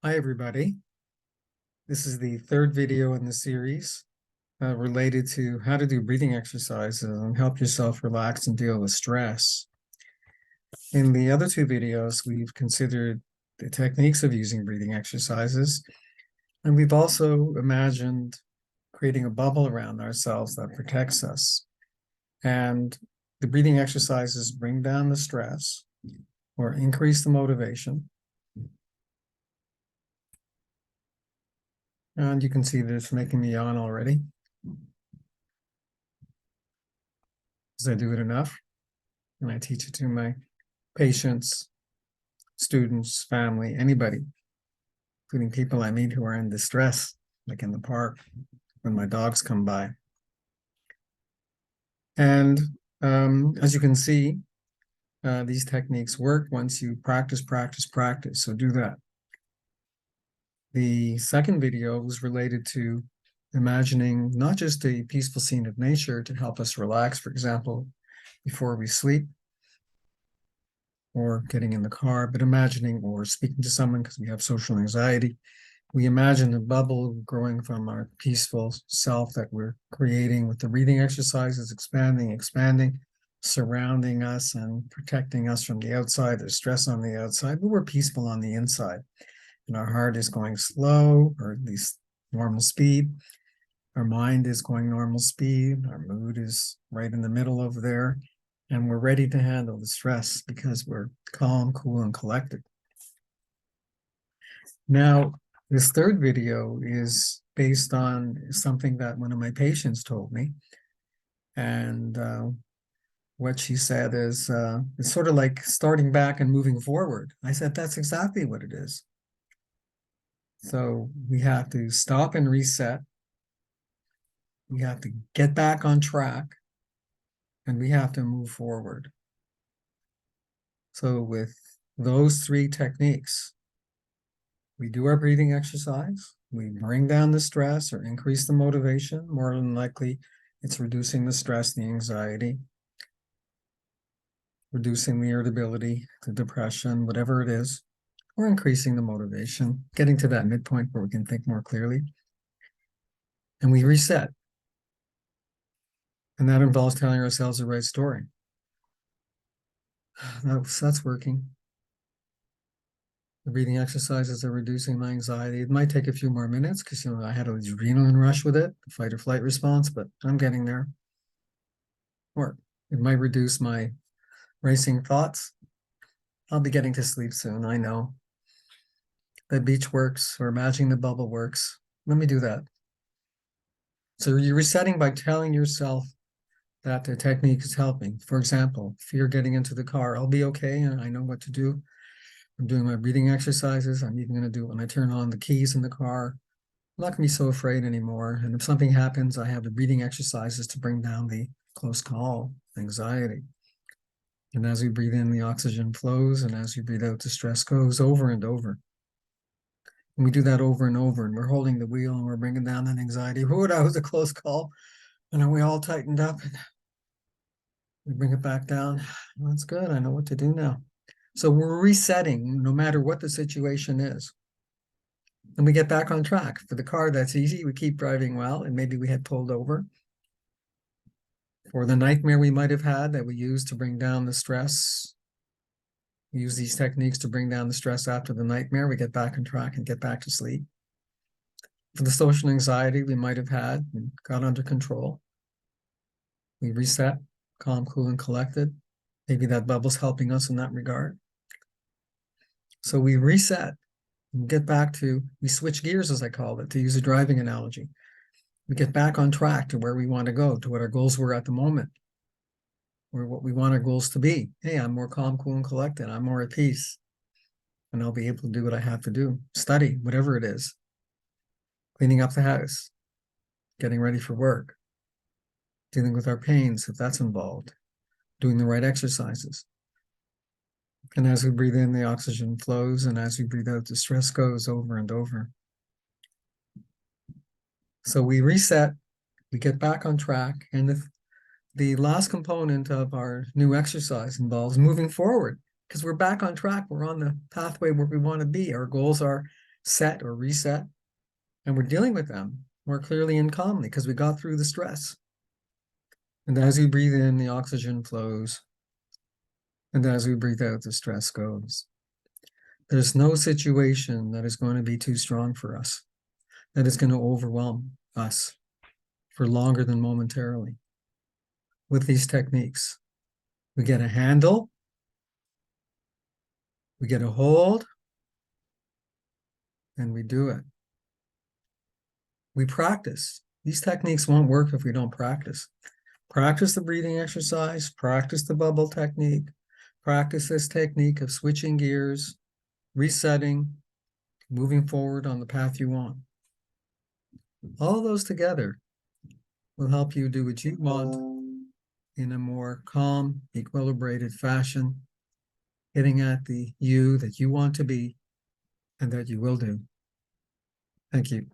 Hi, everybody. This is the third video in the series related to how to do breathing exercises and help yourself relax and deal with stress. In the other two videos, we've considered the techniques of using breathing exercises, and we've also imagined creating a bubble around ourselves that protects us. And the breathing exercises bring down the stress or increase the motivation. And you can see that it's making me yawn already, because I do it enough, and I teach it to my patients, students, family, anybody, including people I meet who are in distress, like in the park when my dogs come by. And as you can see, these techniques work once you practice. So do that. The second video was related to imagining not just a peaceful scene of nature to help us relax, for example, before we sleep, or getting in the car, but imagining or speaking to someone because we have social anxiety. We imagine a bubble growing from our peaceful self that we're creating with the breathing exercises, expanding, surrounding us and protecting us from the outside. There's stress on the outside, but we're peaceful on the inside. And our heart is going slow, or at least normal speed. Our mind is going normal speed. Our mood is right in the middle over there. And we're ready to handle the stress because we're calm, cool, and collected. Now, this third video is based on something that one of my patients told me. And what she said is, it's sort of like starting back and moving forward. I said, that's exactly what it is. So we have to stop and reset. We have to get back on track, and we have to move forward. So with those three techniques, we do our breathing exercise, we bring down the stress or increase the motivation. More than likely, it's reducing the stress, the anxiety, reducing the irritability, the depression, whatever it is, or increasing the motivation, getting to that midpoint where we can think more clearly. And we reset. And that involves telling ourselves the right story. That's working. The breathing exercises are reducing my anxiety. It might take a few more minutes because I had an adrenaline rush with it, the fight or flight response, but I'm getting there. Or it might reduce my racing thoughts. I'll be getting to sleep soon, I know. The beach works, or imagining the bubble works. Let me do that. So you're resetting by telling yourself that the technique is helping. For example, if you're getting into the car, I'll be okay and I know what to do. I'm doing my breathing exercises. I'm even going to do it when I turn on the keys in the car. I'm not going to be so afraid anymore. And if something happens, I have the breathing exercises to bring down the close call anxiety. And as we breathe in, the oxygen flows, and as we breathe out, the stress goes over and over. And we do that over and over, and we're holding the wheel and we're bringing down that anxiety. Whoa, that was a close call. And are we all tightened up? And we bring it back down. Well, that's good. I know what to do now. So we're resetting no matter what the situation is. And we get back on track. For the car, that's easy. We keep driving well, and maybe we had pulled over. For the nightmare we might have had that we use to bring down the stress, we use these techniques to bring down the stress after the nightmare. We get back on track and get back to sleep. For the social anxiety we might have had and got under control, we reset, calm, cool, and collected. Maybe that bubble's helping us in that regard. So we reset and get back to, we switch gears, as I call it, to use a driving analogy. We get back on track to where we want to go, to what our goals were at the moment, or what we want our goals to be. Hey, I'm more calm, cool, and collected. I'm more at peace. And I'll be able to do what I have to do. Study, whatever it is. Cleaning up the house. Getting ready for work. Dealing with our pains, if that's involved. Doing the right exercises. And as we breathe in, the oxygen flows. And as we breathe out, the stress goes over and over. So we reset. We get back on track. And the last component of our new exercise involves moving forward, because we're back on track. We're on the pathway where we want to be. Our goals are set or reset, and we're dealing with them more clearly and calmly because we got through the stress. And as we breathe in, the oxygen flows. And as we breathe out, the stress goes. There's no situation that is going to be too strong for us, that is going to overwhelm us for longer than momentarily. With these techniques, we get a handle, we get a hold, and we do it. We practice. These techniques won't work if we don't practice. Practice the breathing exercise, practice the bubble technique, practice this technique of switching gears, resetting, moving forward on the path you want. All those together will help you do what you want in a more calm, equilibrated fashion, getting at the you that you want to be and that you will do. Thank you.